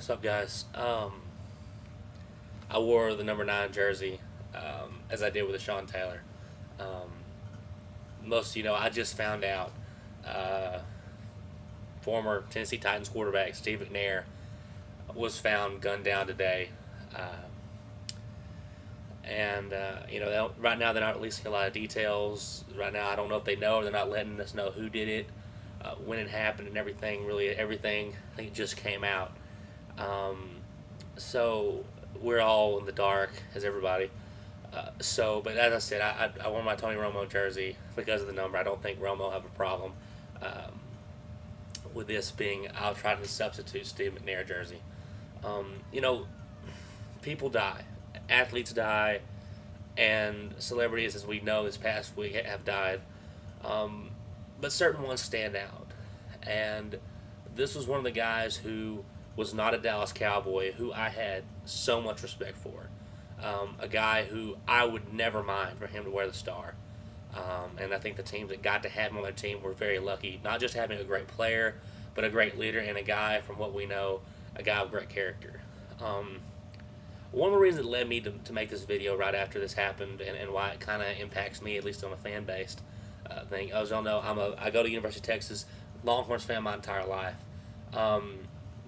What's up, guys? I wore the number 9 jersey as I did with the Sean Taylor. Um, Most of you know, I just found out uh, former Tennessee Titans quarterback Steve McNair was found gunned down today. Uh, right now they're not releasing a lot of details. Right now, I don't know if they know or they're not letting us know who did it, when it happened, and everything. Really, everything I think just came out. Um, so we're all in the dark as everybody. But as I said, I wore my Tony Romo jersey because of the number. I don't think Romo have a problem um, with this being. I'll try to substitute Steve McNair jersey. You know, people die, athletes die, and celebrities, as we know, this past week have died. Um, but certain ones stand out, and this was one of the guys who was not a Dallas Cowboy, who I had so much respect for. A guy who I would never mind for him to wear the star. And I think the teams that got to have him on their team were very lucky, not just having a great player, but a great leader and a guy, from what we know, a guy of great character. Um, One of the reasons that led me to make this video right after this happened, and why it kind of impacts me, at least on a fan based thing. As y'all know, I go to University of Texas, Longhorns fan my entire life. Um,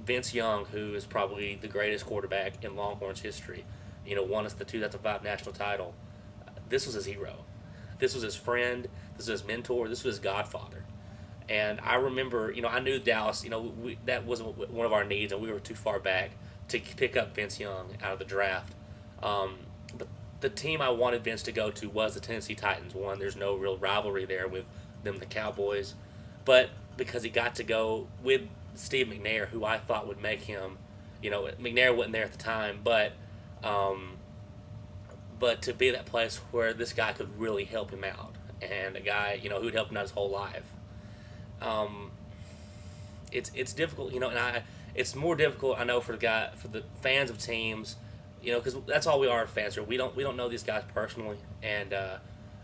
Vince Young, who is probably the greatest quarterback in Longhorns history, won us the 2005 national title. This was his hero. This was his friend. This was his mentor. This was his godfather. And I remember, I knew Dallas, that wasn't one of our needs, and we were too far back to pick up Vince Young out of the draft. Um, but the team I wanted Vince to go to was the Tennessee Titans. One, there's no real rivalry there with them, the Cowboys. But because he got to go with Steve McNair, who I thought would make him, McNair wasn't there at the time, um, but to be that place where this guy could really help him out, and a guy, who'd helped him out his whole life. Um, it's difficult, and it's more difficult, I know, for the fans of teams, because that's all we are, fans. We don't know these guys personally, and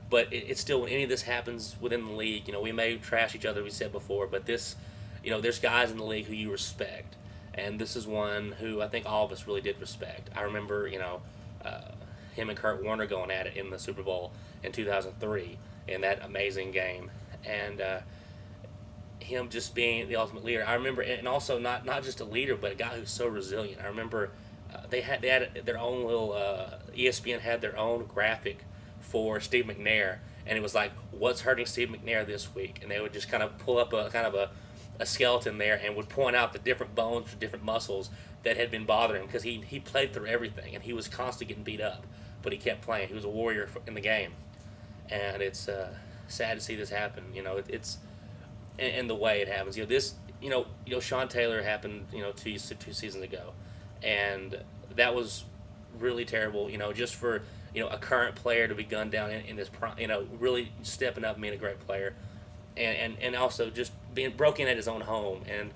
but it's still, when any of this happens within the league, we may trash each other, we said before, but this, there's guys in the league who you respect, and this is one who I think all of us really did respect. I remember, him and Kurt Warner going at it in the Super Bowl in 2003 in that amazing game, and him just being the ultimate leader. I remember, and also not just a leader, but a guy who's so resilient. I remember they had their own little ESPN had their own graphic for Steve McNair, and it was like, what's hurting Steve McNair this week, and they would just kind of pull up a skeleton there and would point out the different bones or different muscles that had been bothering him, because he played through everything, and he was constantly getting beat up, but he kept playing. He was a warrior in the game, and it's sad to see this happen. It's and the way it happens. Sean Taylor happened, two seasons ago, and that was really terrible. Just for a current player to be gunned down in his prime, really stepping up and being a great player, and also just being broken at his own home. And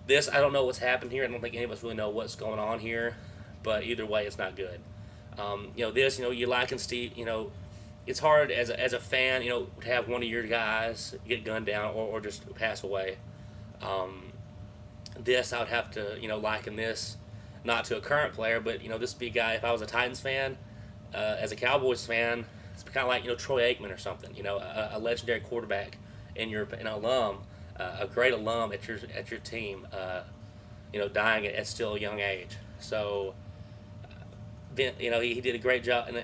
this, I don't know what's happened here. I don't think any of us really know what's going on here, but either way, it's not good. You liken Steve. It's hard as a fan, to have one of your guys get gunned down or just pass away. This, I would have to, liken this not to a current player, but, this would be a guy, if I was a Titans fan, as a Cowboys fan, it's kind of like, Troy Aikman or something, a legendary quarterback an alum, a great alum at your team, dying at still a young age. So, he did a great job, and,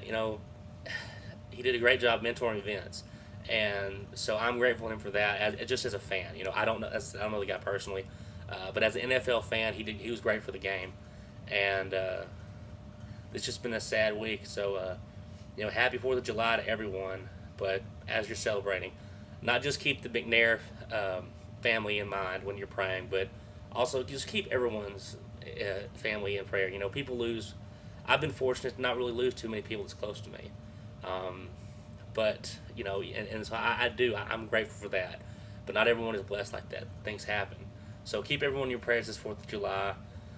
he did a great job mentoring Vince, and so I'm grateful to him for that. Just as a fan, I don't know the guy personally, but as an NFL fan, he was great for the game, and it's just been a sad week. So happy 4th of July to everyone. But as you're celebrating, not just keep the McNair family in mind when you're praying, but also just keep everyone's family in prayer. People lose. I've been fortunate to not really lose too many people that's close to me. But and so I'm grateful for that, but not everyone is blessed like that. Things happen, so keep everyone in your prayers this 4th of July.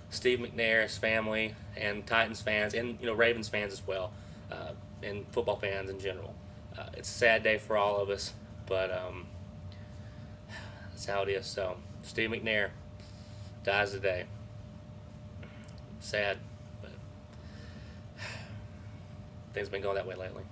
Steve McNair's family, and Titans fans, and Ravens fans as well, and football fans in general. It's a sad day for all of us, but that's how it is. So Steve McNair dies today. sad, but things been going that way lately.